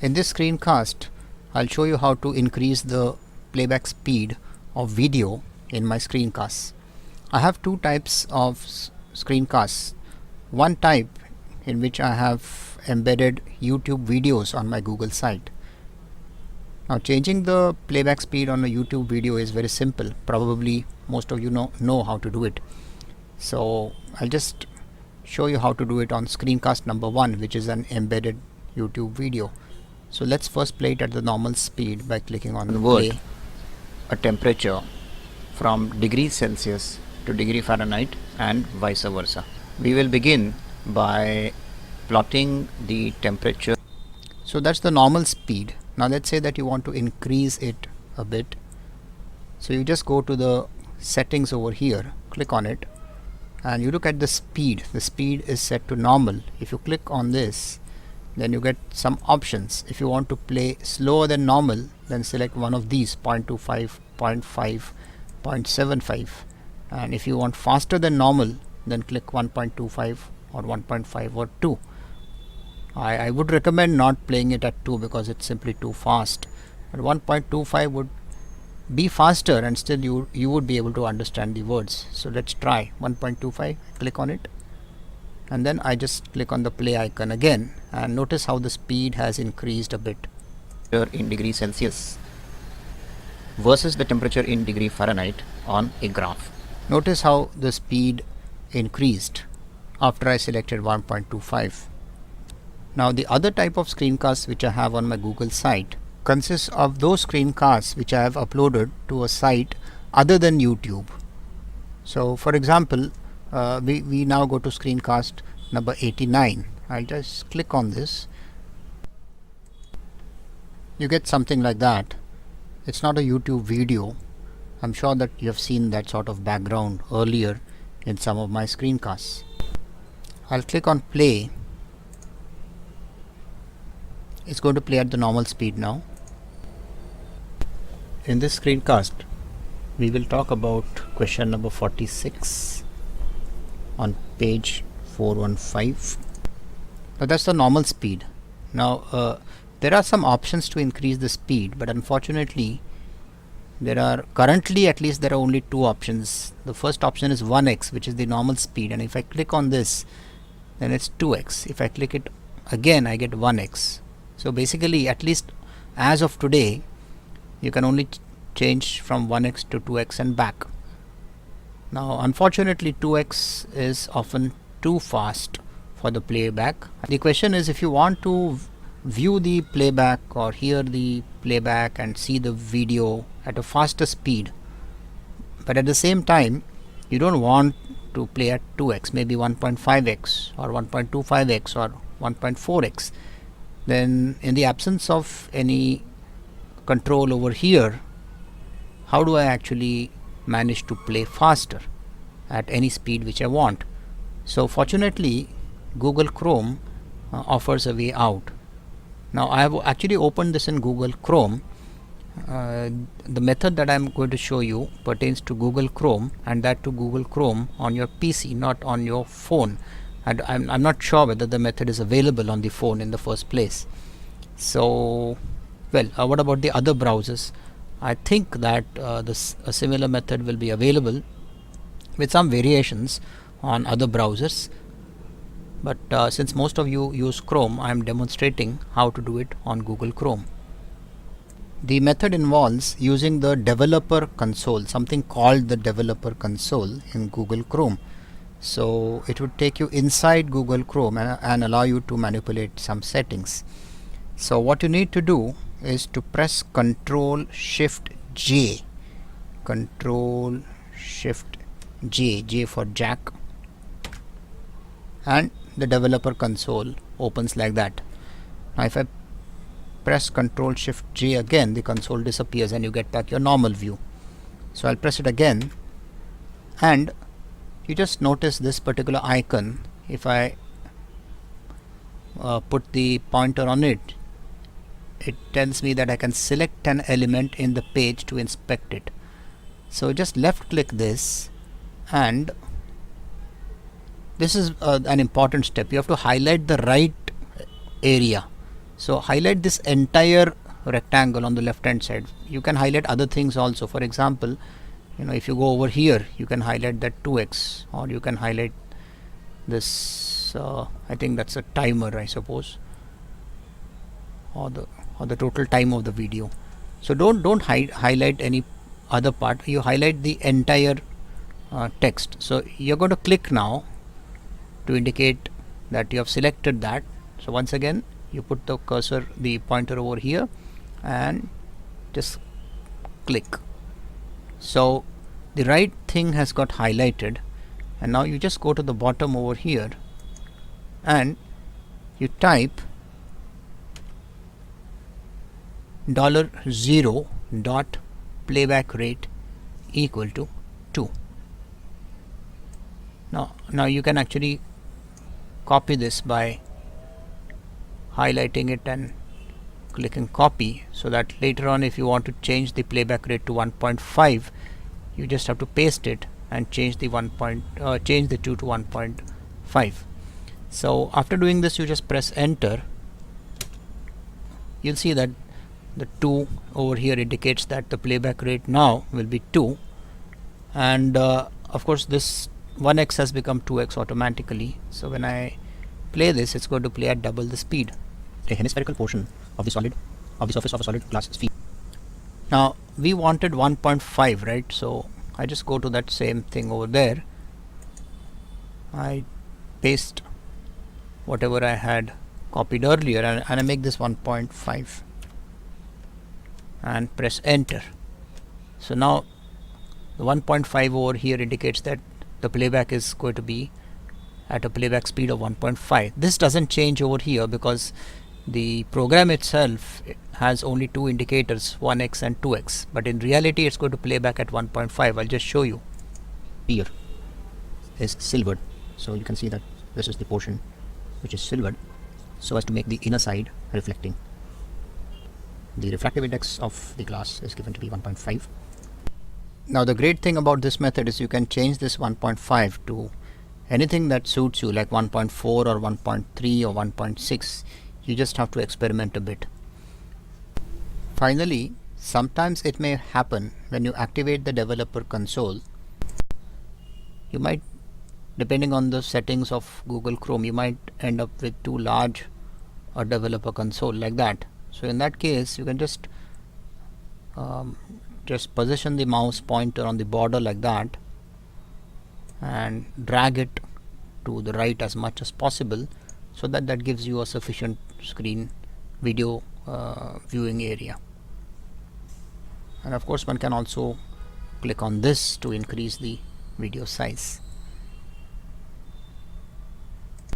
In this screencast, I'll show you how to increase the playback speed of video in my screencasts. I have two types of screencasts. One type in which I have embedded YouTube videos on my Google site. Now changing the playback speed on a YouTube video is very simple. Probably most of you know how to do it. So I'll just show you how to do it on screencast number 1, which is an embedded YouTube video. So let's first play it at the normal speed by clicking on play. A temperature from degrees Celsius to degree Fahrenheit and vice versa. We will begin by plotting the temperature. So that's the normal speed. Now let's say that you want to increase it a bit. So you just go to the settings over here, click on it, and you look at the speed. The speed is set to normal. If you click on this, then you get some options. If you want to play slower than normal, then select one of these, 0.25, 0.5, 0.75. And if you want faster than normal, then click 1.25 or 1.5 or 2. I would recommend not playing it at 2 because it's simply too fast. But 1.25 would be faster and still you would be able to understand the words. So let's try 1.25. Click on it, and then I just click on the play icon again, and notice how the speed has increased a bit. In degrees Celsius versus the temperature in degree Fahrenheit on a graph. Notice how the speed increased after I selected 1.25. Now the other type of screencasts which I have on my Google site consists of those screencasts which I have uploaded to a site other than YouTube. So for example, we now go to screencast number 89. I'll just click on this. You get something like that. It's not a YouTube video. I'm sure that you have seen that sort of background earlier in some of my screencasts. I'll click on play. It's going to play at the normal speed now. In this screencast, we will talk about question number 46 on page 415. Now that's the normal speed. Now there are some options to increase the speed, but unfortunately there are currently, at least there are only two options. The first option is 1x, which is the normal speed, and if I click on this, then it's 2x. If I click it again, I get 1x. So basically, at least as of today, you can only change from 1x to 2x and back. Now unfortunately 2x is often too fast for the playback. The question is, if you want to view the playback or hear the playback and see the video at a faster speed, but at the same time you don't want to play at 2x, maybe 1.5x or 1.25x or 1.4x, then in the absence of any control over here, how do I actually manage to play faster at any speed which I want? So fortunately Google Chrome offers a way out. Now I have actually opened this in Google Chrome. The method that I'm going to show you pertains to Google Chrome, and that to Google Chrome on your PC, not on your phone. And I'm not sure whether the method is available on the phone in the first place. So well, what about the other browsers? I think that a similar method will be available with some variations on other browsers, but since most of you use Chrome, I am demonstrating how to do it on Google Chrome. The method involves using the developer console, something called the developer console in Google Chrome. So it would take you inside Google Chrome and allow you to manipulate some settings. So what you need to do is to press Control Shift J. Control Shift J, J for Jack, and the developer console opens like that. Now if I press Control Shift J again, the console disappears and you get back your normal view. So I'll press it again, and you just notice this particular icon. If I put the pointer on it, it tells me that I can select an element in the page to inspect it. So just left click this, and this is an important step. You have to highlight the right area So highlight this entire rectangle on the left hand side. You can highlight other things also. For example, if you go over here, you can highlight that 2x, or you can highlight this. I think that's a timer, I suppose, or the total time of the video. So don't highlight any other part. You highlight the entire text. So you're going to click now to indicate that you have selected that. So once again, you put the cursor, the pointer over here, and just click. So the right thing has got highlighted, and now you just go to the bottom over here and you type $0 dot playback rate equal to 2. Now you can actually copy this by highlighting it and clicking copy, so that later on if you want to change the playback rate to 1.5, you just have to paste it and change the 2 to 1.5. So after doing this, you just press enter. You'll see that the 2 over here indicates that the playback rate now will be 2, and of course this 1x has become 2x automatically. So when I play this, it's going to play at double the speed. A hemispherical portion of the surface of a solid glass sphere. Now we wanted 1.5, right? So I just go to that same thing over there. I paste whatever I had copied earlier, and I make this 1.5 and press enter. So now the 1.5 over here indicates that the playback is going to be at a playback speed of 1.5. This doesn't change over here because the program itself has only two indicators, 1x and 2x, but in reality it's going to play back at 1.5. I'll just show you. Here is silvered, so you can see that this is the portion which is silvered, so as to make the inner side reflecting. The refractive index of the glass is given to be 1.5. Now the great thing about this method is you can change this 1.5 to anything that suits you, like 1.4 or 1.3 or 1.6. You just have to experiment a bit. Finally, sometimes it may happen when you activate the developer console, you might, depending on the settings of Google Chrome, you might end up with too large a developer console like that. So in that case, you can just position the mouse pointer on the border like that and drag it to the right as much as possible, so that gives you a sufficient screen video viewing area. And of course one can also click on this to increase the video size.